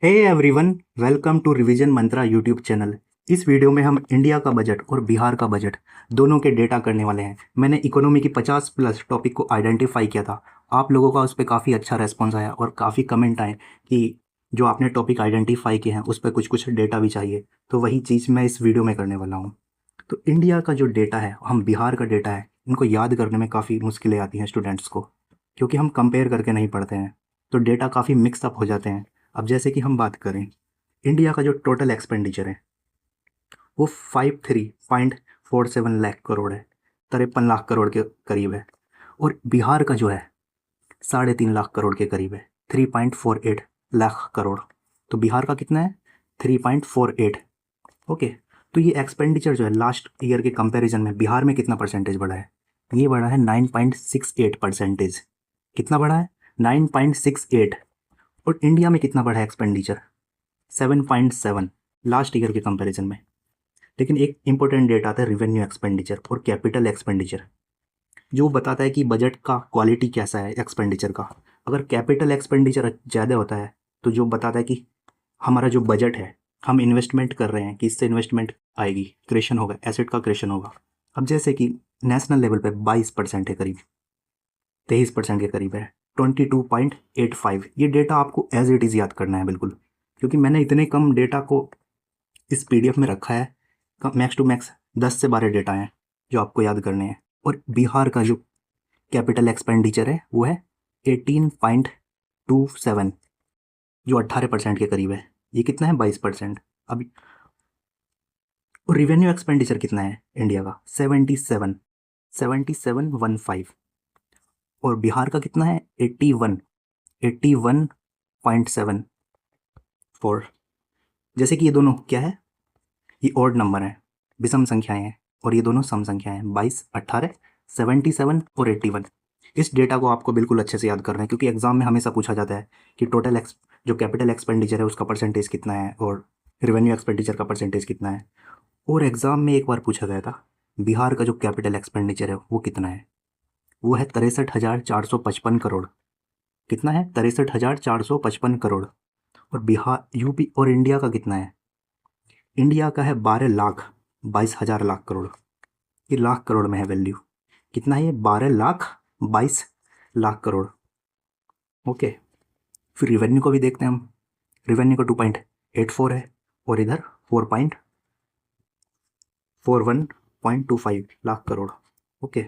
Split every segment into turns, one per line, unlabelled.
Hey everyone, welcome to revision mantra YouTube channel. इस video में हम इंडिया का बजट और बिहार का बजट दोनों के डेटा करने वाले हैं। मैंने इकोनॉमी की 50 प्लस टॉपिक को आइडेंटिफाई किया था। आप लोगों का उस पर काफ़ी अच्छा रेस्पॉन्स आया और काफ़ी कमेंट आए कि जो आपने टॉपिक आइडेंटिफाई किए हैं उस पर कुछ कुछ डेटा भी चाहिए, तो वही चीज़ मैं इस वीडियो में करने वाला हूँ। तो इंडिया का जो डेटा है, हम बिहार का डेटा है, इनको याद करने में काफ़ी मुश्किलें आती हैं स्टूडेंट्स को, क्योंकि हम कंपेयर करके नहीं पढ़ते हैं, तो डेटा काफ़ी मिक्सअप हो जाते हैं। अब जैसे कि हम बात करें, इंडिया का जो टोटल एक्सपेंडिचर है वो 53.47 लाख करोड़ है, 53 लाख करोड़ के करीब है। और बिहार का जो है 3.5 लाख करोड़ के करीब है, 3.48 लाख करोड़। तो बिहार का कितना है? 3.48। ओके, तो ये एक्सपेंडिचर जो है लास्ट ईयर के कंपैरिजन में बिहार में कितना परसेंटेज बढ़ा है? ये बढ़ा है 9.68%। कितना बढ़ा है? 9.68। और इंडिया में कितना बढ़ा है एक्सपेंडिचर? 7.7 लास्ट ईयर के कंपैरिजन में। लेकिन एक इंपॉर्टेंट डेटा आता है रिवेन्यू एक्सपेंडिचर और कैपिटल एक्सपेंडिचर, जो बताता है कि बजट का क्वालिटी कैसा है एक्सपेंडिचर का। अगर कैपिटल एक्सपेंडिचर ज़्यादा होता है तो जो बताता है कि हमारा जो बजट है, हम इन्वेस्टमेंट कर रहे हैं कि इससे इन्वेस्टमेंट आएगी, क्रिएशन होगा, एसेट का क्रिएशन होगा। अब जैसे कि नेशनल लेवल पे 22% के करीब, 23% के करीब है, 22.85। ये डेटा आपको एज इट इज़ याद करना है बिल्कुल, क्योंकि मैंने इतने कम डेटा को इस पीडीएफ में रखा है। मैक्स टू मैक्स 10 से 12 डेटा हैं जो आपको याद करने हैं। और बिहार का जो कैपिटल एक्सपेंडिचर है वो है 18.27, जो 18% के करीब है। ये कितना है? 22%। अब और रिवेन्यू एक्सपेंडिचर कितना है इंडिया का? 77.15। और बिहार का कितना है? 81.74। जैसे कि ये दोनों क्या है? ये ऑड नंबर है, विषम संख्याएं हैं, और ये दोनों सम संख्याएं हैं, 22, 18, 77 और 81। इस डेटा को आपको बिल्कुल अच्छे से याद करना है, क्योंकि एग्जाम में हमेशा पूछा जाता है कि जो कैपिटल एक्सपेंडिचर है उसका परसेंटेज कितना है और रेवेन्यू एक्सपेंडिचर का परसेंटेज कितना है। और एग्जाम में एक बार पूछा गया था बिहार का जो कैपिटल एक्सपेंडिचर है वो कितना है? वो है 63,455 करोड़। कितना है? 63,455 करोड़। और बिहार, यूपी और इंडिया का कितना है? इंडिया का है 12,22,000 लाख करोड़। ये लाख करोड़ में है वैल्यू। कितना है ये? 12,22,00,000 करोड़। ओके, फिर रिवेन्यू को भी देखते हैं हम। रिवेन्यू का 2.84 है और इधर 41.25 लाख करोड़। ओके,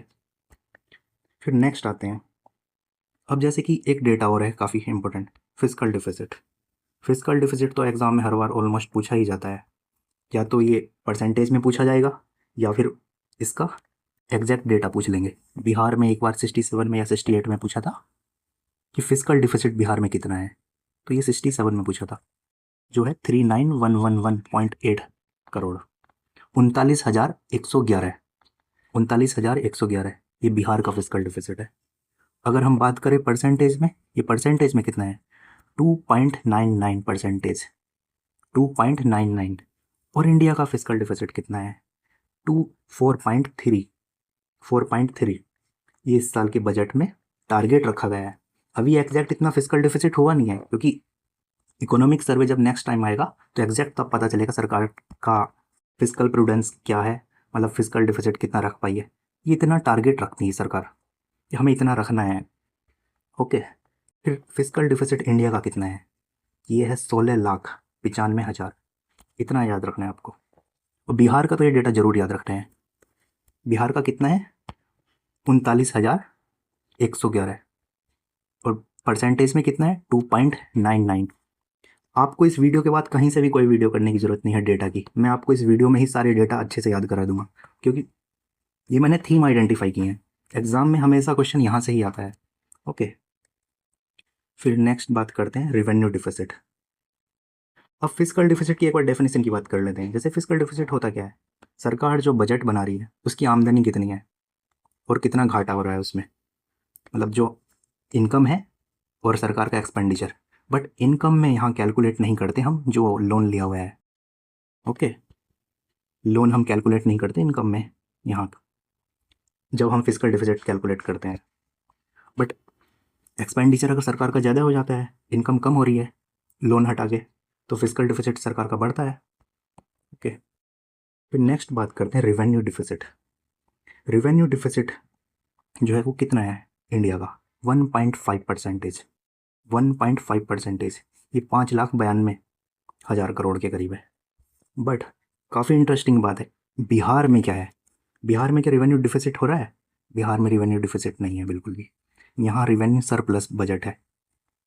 फिर नेक्स्ट आते हैं। अब जैसे कि एक डेटा और है काफ़ी important, physical deficit. Physical deficit तो एग्जाम में हर बार ऑलमोस्ट पूछा ही जाता है। या तो ये परसेंटेज में पूछा जाएगा या फिर इसका एग्जैक्ट डेटा पूछ लेंगे। बिहार में एक बार 67 में या 68 में पूछा था कि फिजिकल डिफिसिट बिहार में कितना है, तो ये 67 में पूछा था, जो है 39,111.8 करोड़। 39,111, 39,111 ये बिहार का फिजिकल डिफिसिट है। अगर हम बात करें परसेंटेज में, ये परसेंटेज में कितना है? 2.99%, 2.99। और इंडिया का फिजिकल डिफिसिट कितना है? 4.3, 4.3। ये इस साल के बजट में टारगेट रखा गया है। अभी एग्जैक्ट इतना फिजिकल डिफिसिट हुआ नहीं है, क्योंकि इकोनॉमिक सर्वे जब नेक्स्ट टाइम आएगा तो एग्जैक्ट तब पता चलेगा सरकार का फिजिकल प्रूडेंस क्या है, मतलब फिजिकल डिफिसिट कितना रख पाई है। ये इतना टारगेट रखती है सरकार कि हमें इतना रखना है। ओके, फिर फिजिकल डिफिसिट इंडिया का कितना है? ये है 16,95,000। इतना याद रखना है आपको। और बिहार का तो ये डेटा जरूर याद रखना है। बिहार का कितना है? 39,111। और परसेंटेज में कितना है? 2.99। आपको इस वीडियो के बाद कहीं से भी कोई वीडियो करने की ज़रूरत नहीं है डेटा की। मैं आपको इस वीडियो में ही सारे डेटा अच्छे से याद करा दूंगा, क्योंकि ये मैंने थीम आइडेंटिफाई की है। एग्जाम में हमेशा क्वेश्चन यहाँ से ही आता है। ओके, फिर नेक्स्ट बात करते हैं रेवेन्यू डिफिसिट। अब फिजिकल डिफिसिट की एक बार डेफिनेशन की बात कर लेते हैं। जैसे फिजिकल डिफिसिट होता क्या है? सरकार जो बजट बना रही है उसकी आमदनी कितनी है और कितना घाटा हो रहा है उसमें, मतलब जो इनकम है और सरकार का एक्सपेंडिचर। बट इनकम में यहाँ कैलकुलेट नहीं करते हम जो लोन लिया हुआ है। ओके, लोन हम कैलकुलेट नहीं करते इनकम में यहाँ जब हम फिजिकल डिफिसिट कैलकुलेट करते हैं। बट एक्सपेंडिचर अगर सरकार का ज़्यादा हो जाता है, इनकम कम हो रही है लोन हटा के, तो फिजिकल डिफिसिट सरकार का बढ़ता है। ओके, फिर नेक्स्ट बात करते हैं रेवेन्यू डिफिसिट। रेवेन्यू डिफिसिट जो है वो कितना है इंडिया का? 1.5%। 1.5%। ये 5,92,000 करोड़ के करीब है। बट काफ़ी इंटरेस्टिंग बात है, बिहार में क्या है? बिहार में क्या रेवेन्यू डिफिसिट हो रहा है? बिहार में रेवेन्यू डिफिसिट नहीं है बिल्कुल भी। यहाँ रेवेन्यू सरप्लस बजट है।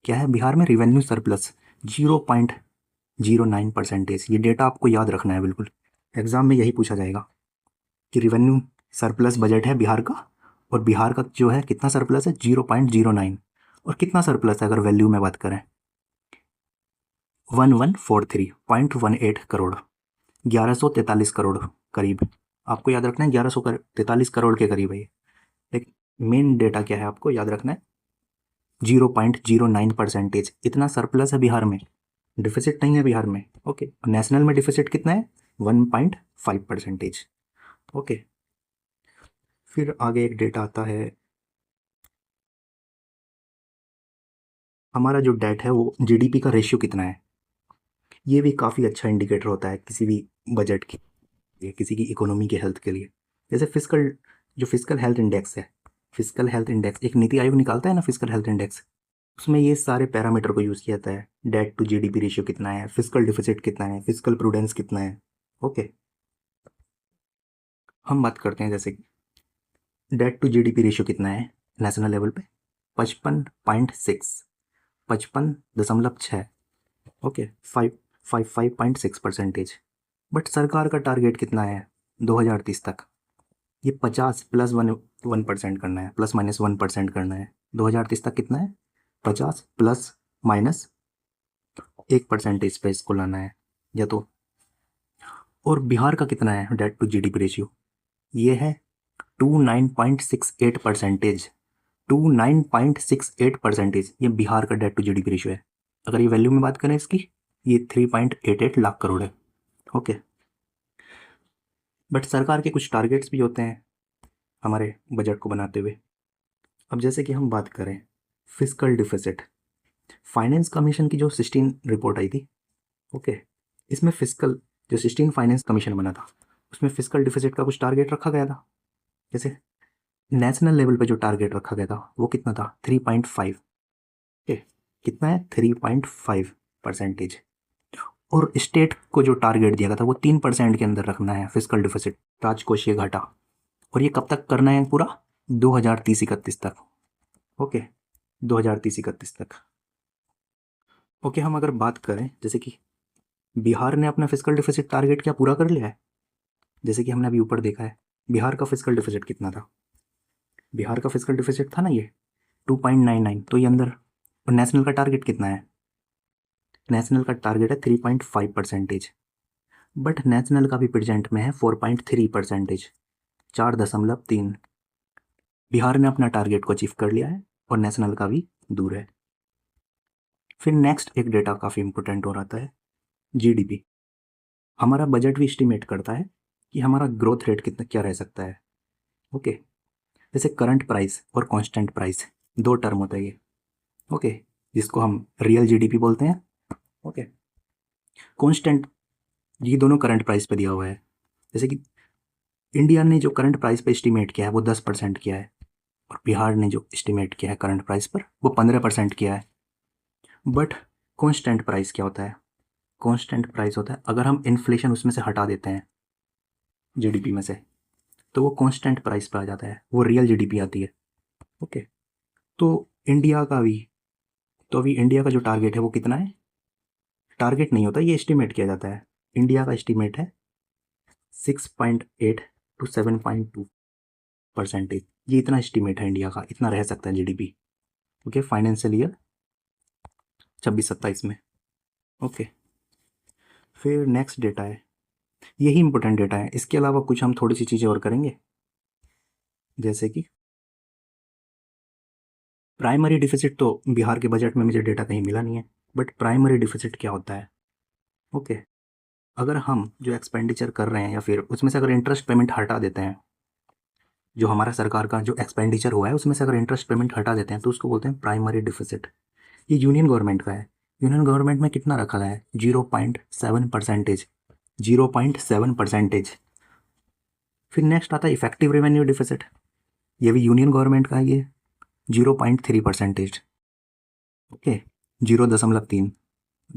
क्या है बिहार में? Revenue surplus 0.09%। ये डेटा आपको याद रखना है बिल्कुल, एग्जाम में यही पूछा जाएगा कि रेवेन्यू सरप्लस बजट है बिहार का, और बिहार का जो है कितना सरप्लस है? 0.09। और कितना सरप्लस है अगर वैल्यू में बात करें? 1143.18 करोड़, 1143 करोड़ करीब। आपको याद रखना है 1143 करोड़ के करीब है ये। लेकिन मेन डेटा क्या है आपको याद रखना है? 0.09%। इतना सरप्लस है बिहार में, डिफिसिट नहीं है बिहार में। ओके, नेशनल में डिफिसिट कितना है? 1.5%। ओके, फिर आगे एक डेटा आता है, हमारा जो डेट है वो जीडीपी का रेशियो कितना है। ये भी काफ़ी अच्छा इंडिकेटर होता है किसी भी बजट की, किसी की इकोनॉमी के हेल्थ के लिए। जैसे फिजिकल हेल्थ इंडेक्स है, फिजिकल हेल्थ इंडेक्स एक नीति आयोग निकालता है ना, फिजिकल हेल्थ इंडेक्स, उसमें ये सारे पैरामीटर को यूज़ किया जाता है। डेट टू जीडीपी रेशियो कितना है, फिजिकल डिफिसिट कितना है, फिजिकल प्रूडेंस कितना है। ओके, हम बात करते हैं जैसे डेट टू जीडीपी रेशियो कितना है नेशनल लेवल पे? 55.6, 55.6। ओके, 555.6%। बट सरकार का टारगेट कितना है 2030 तक? ये 50 प्लस 1% करना है, प्लस माइनस 1% करना है। 2030 तक कितना है? 50 प्लस माइनस 1% पे इसको लाना है या तो। और बिहार का कितना है डेट टू जीडीपी रेशियो? ये है 29.68%। 29.68%, ये बिहार का डेट टू जीडीपी रेशियो है। अगर ये वैल्यू में बात करें इसकी, ये 3.88 लाख करोड़ है। ओके, बट सरकार के कुछ टारगेट्स भी होते हैं हमारे बजट को बनाते हुए। अब जैसे कि हम बात करें फिजिकल डिफिसिट, फाइनेंस कमीशन की जो 16 रिपोर्ट आई थी, ओके, इसमें फिजिकल जो 16 फाइनेंस कमीशन बना था उसमें फिजिकल डिफिसिट का कुछ टारगेट रखा गया था। जैसे नेशनल लेवल पे जो टारगेट रखा गया था वो कितना था? 3.5। ओके, कितना है? 3.5%। और स्टेट को जो टारगेट दिया गया था वो 3% के अंदर रखना है फिजिकल डिफिसिट, राजकोषीय घाटा। और ये कब तक करना है पूरा? 2030-31 तक। ओके, 2030-31 तक। ओके, हम अगर बात करें जैसे कि बिहार ने अपना फिजिकल डिफिसिट टारगेट क्या पूरा कर लिया है? जैसे कि हमने अभी ऊपर देखा है बिहार का फिजिकल डिफिसिट कितना था। बिहार का फिजिकल डिफिसिट था ना ये 2.99, तो ये अंदर। और नेशनल का टारगेट कितना है? नेशनल का टारगेट है 3.5%। बट नेशनल का भी प्रेजेंट में है 4.3%, 4.3। बिहार ने अपना टारगेट को अचीव कर लिया है और नेशनल का भी दूर है। फिर नेक्स्ट एक डेटा काफ़ी इंपॉर्टेंट हो रहा है, जीडीपी। हमारा बजट भी एस्टिमेट करता है कि हमारा ग्रोथ रेट कितना क्या रह सकता है। ओके, जैसे करंट प्राइस और कांस्टेंट प्राइस, दो टर्म होता है ये। ओके, जिसको हम रियल जीडीपी बोलते हैं। ओके, कांस्टेंट, ये दोनों करंट प्राइस पे दिया हुआ है। जैसे कि इंडिया ने जो करंट प्राइस पे एस्टिमेट किया है वो 10% किया है, और बिहार ने जो एस्टिमेट किया है करंट प्राइस पर वो 15% किया है। बट कांस्टेंट प्राइस क्या होता है? कांस्टेंट प्राइस होता है अगर हम इन्फ्लेशन उसमें से हटा देते हैं जीडीपी में से, तो वो कांस्टेंट प्राइस पर आ जाता है, वो रियल जीडीपी आती है। ओके, तो इंडिया का भी, तो अभी इंडिया का जो टारगेट है वो कितना है? टारगेट नहीं होता, ये एस्टिमेट किया जाता है। इंडिया का एस्टिमेट है 6.8 टू 7.2%। ये इतना एस्टिमेट है इंडिया का, इतना रह सकता है जीडीपी। ओके, फाइनेंशियल ईयर 26-27 में। ओके, फिर नेक्स्ट डेटा है, यही इंपॉर्टेंट डेटा है, इसके अलावा कुछ हम थोड़ी सी चीज़ें और करेंगे। जैसे कि प्राइमरी डिफिसिट, तो बिहार के बजट में मुझे डेटा कहीं मिला नहीं है, बट प्राइमरी डिफिसिट क्या होता है? ओके, अगर हम जो एक्सपेंडिचर कर रहे हैं या फिर उसमें से अगर इंटरेस्ट पेमेंट हटा देते हैं, जो हमारा सरकार का जो एक्सपेंडिचर हुआ है उसमें से अगर इंटरेस्ट पेमेंट हटा देते हैं तो उसको बोलते हैं प्राइमरी डिफिसिट। ये यूनियन गवर्नमेंट का है, यूनियन गवर्नमेंट में कितना रखा गया है? 0.7%। 0.7%। फिर नेक्स्ट आता है इफेक्टिव रेवेन्यू डिफिसिट। ये भी यूनियन गवर्नमेंट का है, ये 0.3%। ओके, 0.3,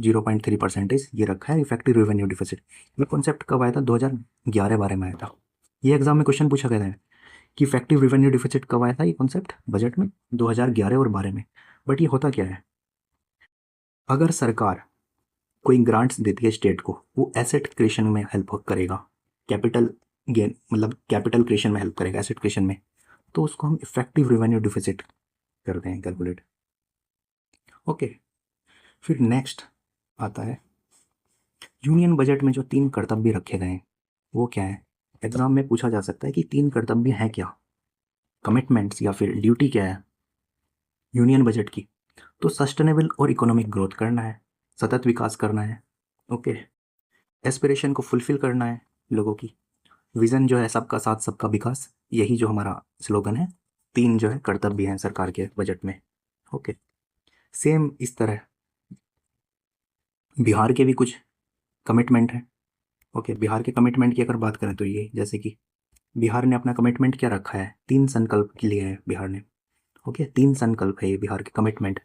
0.3% ये रखा है इफेक्टिव रेवेन्यू डिफिसिट। ये कॉन्सेप्ट कब आया था? 2011-12 में आया था। ये एग्जाम में क्वेश्चन पूछा गया है कि इफेक्टिव रेवेन्यू डिफिसिट कब आया था ये कॉन्सेप्ट बजट में? 2011 और 12 में। बट ये होता क्या है, अगर सरकार कोई ग्रांट्स देती है स्टेट को, वो एसेट क्रिएशन में हेल्प करेगा, कैपिटल गेन मतलब कैपिटल क्रिएशन में हेल्प करेगा, एसेट क्रिएशन में, तो उसको हम इफेक्टिव रेवेन्यू डिफिसिट करते हैं कैलकुलेट। ओके, फिर नेक्स्ट आता है यूनियन बजट में जो 3 कर्तव्य रखे गए हैं वो क्या है? एग्जाम में पूछा जा सकता है कि 3 कर्तव्य हैं क्या, कमिटमेंट्स या फिर ड्यूटी क्या है यूनियन बजट की? तो सस्टेनेबल और इकोनॉमिक ग्रोथ करना है, सतत विकास करना है। ओके, एस्पिरेशन को फुलफिल करना है लोगों की, विजन जो है सबका साथ सबका विकास, यही जो हमारा स्लोगन है। 3 जो है कर्तव्य हैं सरकार के बजट में। ओके, सेम इस तरह बिहार के भी कुछ कमिटमेंट हैं। ओके, बिहार के कमिटमेंट की अगर बात करें तो ये जैसे कि बिहार ने अपना कमिटमेंट क्या रखा है? 3 संकल्प के लिए है बिहार ने। ओके, 3 संकल्प है ये बिहार के कमिटमेंट।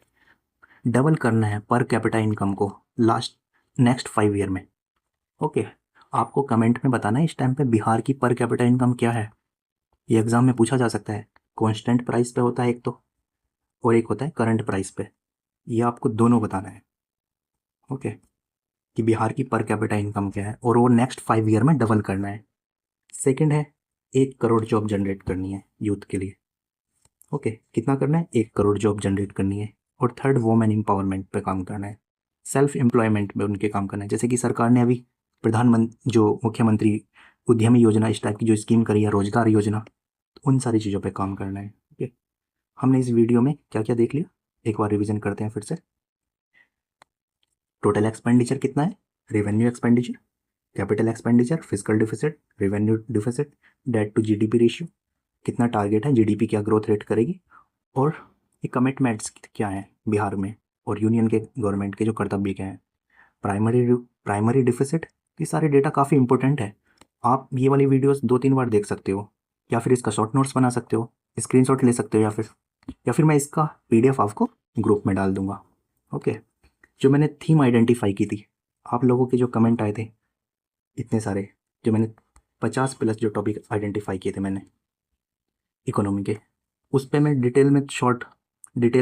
डबल करना है पर कैपिटा इनकम को नेक्स्ट 5 ईयर में। ओके, आपको कमेंट में बताना है इस टाइम पे बिहार की पर कैपिटा इनकम क्या है। ये एग्जाम में पूछा जा सकता है। कांस्टेंट प्राइस पे होता है एक तो, और एक होता है करंट प्राइस पे। ये आपको दोनों बताना है। ओके, कि बिहार की पर कैपिटा इनकम क्या है और वो नेक्स्ट 5 ईयर में डबल करना है। सेकंड है 1 करोड़ जॉब जनरेट करनी है यूथ के लिए। ओके, कितना करना है? 1 करोड़ जॉब जनरेट करनी है। और थर्ड, वुमेन एम्पावरमेंट पे काम करना है, सेल्फ एम्प्लॉयमेंट में उनके काम करना है। जैसे कि सरकार ने अभी प्रधानमंत्री जो मुख्यमंत्री उद्यमी योजना इस टाइप की जो स्कीम करी है, रोजगार योजना, उन सारी चीज़ों पे काम करना है। ओके, हमने इस वीडियो में क्या क्या देख लिया, एक बार रिवीजन करते हैं फिर से। टोटल एक्सपेंडिचर कितना है, revenue expenditure, capital expenditure, physical deficit, revenue deficit, debt to GDP ratio, कितना टारगेट है, जीडीपी क्या ग्रोथ रेट करेगी, और ये कमिटमेंट्स क्या हैं बिहार में, और यूनियन के गवर्नमेंट के जो कर्तव्य क्या हैं, प्राइमरी डिफिसिट। ये सारे डेटा काफ़ी इंपॉर्टेंट है। आप ये वाली वीडियोस 2-3 बार देख सकते हो, या फिर इसका शॉर्ट नोट्स बना सकते हो, स्क्रीनशॉट ले सकते हो, या फिर मैं इसका पीडीएफ आपको ग्रुप में डाल दूंगा। ओके, जो मैंने थीम आइडेंटिफाई की थी, आप लोगों के जो कमेंट आए थे इतने सारे, जो मैंने 50+ जो टॉपिक आइडेंटिफाई किए थे मैंने इकोनॉमी के, उस पर मैं डिटेल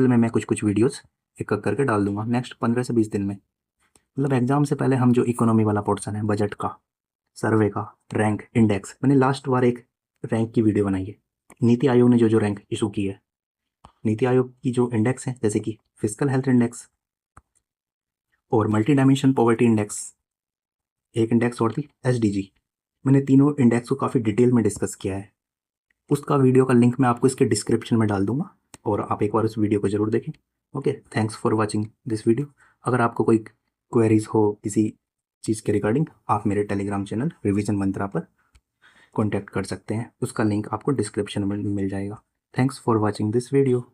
में मैं कुछ कुछ वीडियोस एक एक करके डाल दूंगा नेक्स्ट 15 से 20 दिन में। मतलब एग्जाम से पहले हम जो इकोनॉमी वाला पोर्शन है बजट का, सर्वे का, रैंक इंडेक्स, मैंने लास्ट बार एक रैंक की वीडियो बनाई है। नीति आयोग ने जो जो रैंक इशू की है, नीति आयोग की जो इंडेक्स है जैसे कि फिजिकल हेल्थ इंडेक्स और मल्टी डायमेंशन पॉवर्टी इंडेक्स, एक इंडेक्स और थी एसडीजी, मैंने तीनों इंडेक्स को काफ़ी डिटेल में डिस्कस किया है। उसका वीडियो का लिंक मैं आपको इसके डिस्क्रिप्शन में डाल दूंगा, और आप एक बार उस वीडियो को ज़रूर देखें। Okay, thanks for watching this video. अगर आपको कोई क्वेरीज हो किसी चीज़ के रिगार्डिंग, आप मेरे टेलीग्राम चैनल रिवीजन मंत्रा पर कॉन्टैक्ट कर सकते हैं, उसका लिंक आपको डिस्क्रिप्शन में मिल जाएगा। Thanks for watching this video.